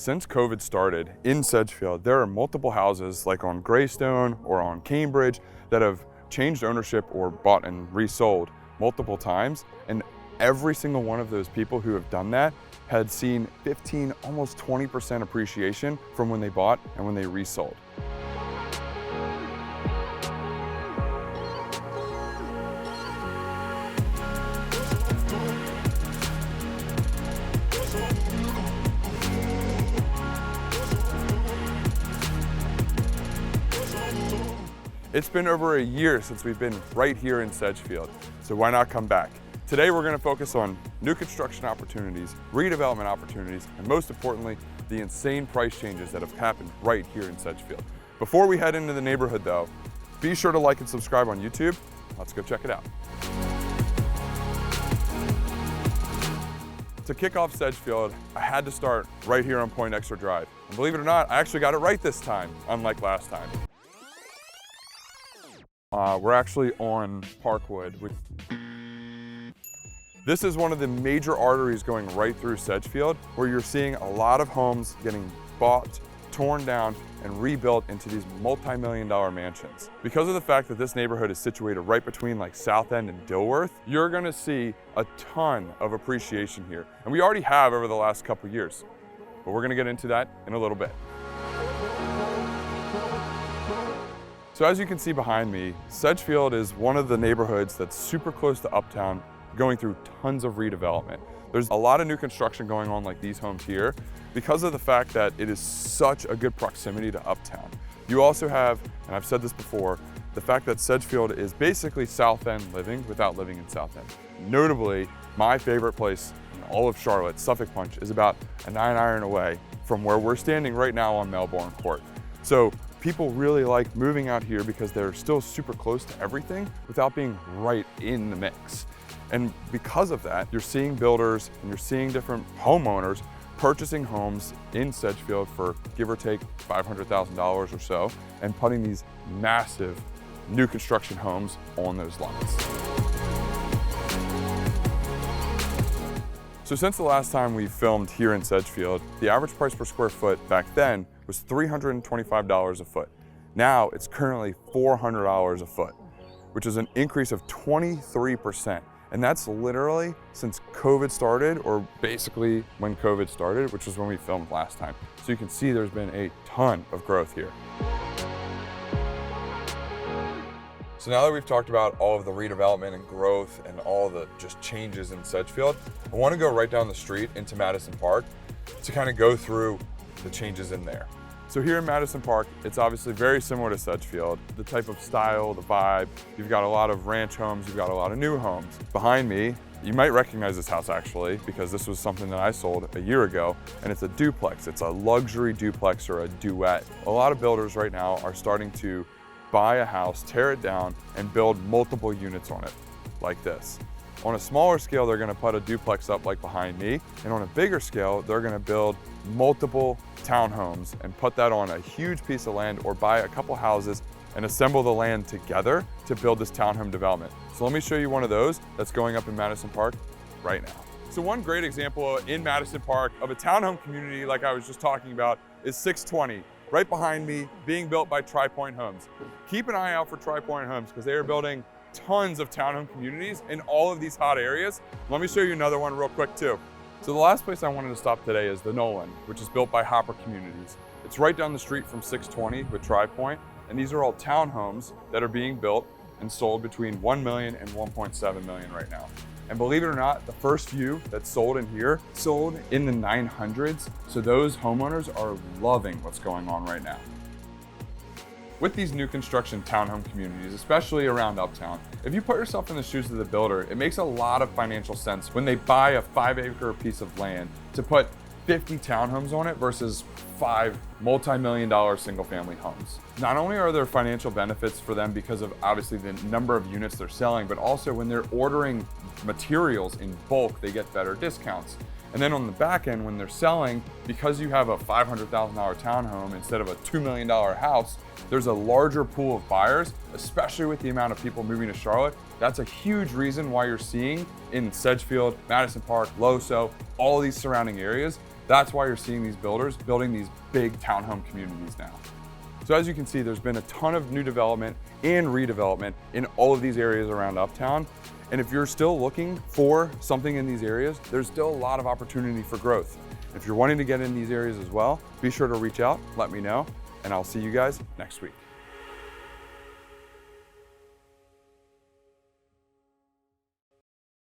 Since COVID started in Sedgefield, there are multiple houses like on Greystone or on Cambridge that have changed ownership or bought and resold multiple times. And every single one of those people who have done that had seen 15, almost 20% appreciation from when they bought and when they resold. It's been over a year since we've been right here in Sedgefield, so why not come back? Today we're going to focus on new construction opportunities, redevelopment opportunities, and most importantly, the insane price changes that have happened right here in Sedgefield. Before we head into the neighborhood though, be sure to like and subscribe on YouTube. Let's go check it out. To kick off Sedgefield, I had to start right here on Point Extra Drive. And believe it or not, I actually got it right this time, unlike last time. We're actually on Parkwood. This is one of the major arteries going right through Sedgefield, where you're seeing a lot of homes getting bought, torn down, and rebuilt into these multi-million-dollar mansions. Because of the fact that this neighborhood is situated right between like South End and Dilworth, you're gonna see a ton of appreciation here. And we already have over the last couple years, but we're gonna get into that in a little bit. So as you can see behind me, Sedgefield is one of the neighborhoods that's super close to Uptown, going through tons of redevelopment. There's a lot of new construction going on like these homes here because of the fact that it is such a good proximity to Uptown. You also have, and I've said this before, the fact that Sedgefield is basically South End living without living in South End. Notably, my favorite place in all of Charlotte, Suffolk Punch, is about a 9-iron away from where we're standing right now on Melbourne Court. So people really like moving out here because they're still super close to everything without being right in the mix. And because of that, you're seeing builders and you're seeing different homeowners purchasing homes in Sedgefield for give or take $500,000 or so and putting these massive new construction homes on those lots. So since the last time we filmed here in Sedgefield, the average price per square foot back then was $325 a foot. Now it's currently $400 a foot, which is an increase of 23%. And that's literally since COVID started, or basically when COVID started, which was when we filmed last time. So you can see there's been a ton of growth here. So now that we've talked about all of the redevelopment and growth and all the just changes in Sedgefield, I want to go right down the street into Madison Park to kind of go through the changes in there. So here in Madison Park, it's obviously very similar to Sedgefield. The type of style, the vibe, you've got a lot of ranch homes, you've got a lot of new homes. Behind me, you might recognize this house actually, because this was something that I sold a year ago, and it's a duplex. It's a luxury duplex or a duet. A lot of builders right now are starting to buy a house, tear it down, and build multiple units on it, like this. On a smaller scale, they're gonna put a duplex up like behind me, and on a bigger scale, they're gonna build multiple townhomes and put that on a huge piece of land or buy a couple houses and assemble the land together to build this townhome development. So let me show you one of those that's going up in Madison Park right now. So one great example in Madison Park of a townhome community like I was just talking about is 620. Right behind me, being built by Tri Pointe Homes. Keep an eye out for Tri Pointe Homes because they are building tons of townhome communities in all of these hot areas. Let me show you another one real quick too. So the last place I wanted to stop today is the Nolan, which is built by Hopper Communities. It's right down the street from 620 with Tri Pointe, and these are all townhomes that are being built and sold between 1 million and 1.7 million right now. And believe it or not, the first few that sold in here sold in the 900s. So those homeowners are loving what's going on right now. With these new construction townhome communities, especially around Uptown, if you put yourself in the shoes of the builder, it makes a lot of financial sense when they buy a 5-acre piece of land to put 50 townhomes on it versus 5 multi-million-dollar single-family homes. Not only are there financial benefits for them because of obviously the number of units they're selling, but also when they're ordering materials in bulk, they get better discounts. And then on the back end, when they're selling, because you have a $500,000 townhome instead of a $2 million house, there's a larger pool of buyers, especially with the amount of people moving to Charlotte. That's a huge reason why you're seeing in Sedgefield, Madison Park, Loso, all these surrounding areas, That's why you're seeing these builders building these big townhome communities now. So as you can see, there's been a ton of new development and redevelopment in all of these areas around Uptown. And if you're still looking for something in these areas, there's still a lot of opportunity for growth. If you're wanting to get in these areas as well, be sure to reach out, let me know, and I'll see you guys next week.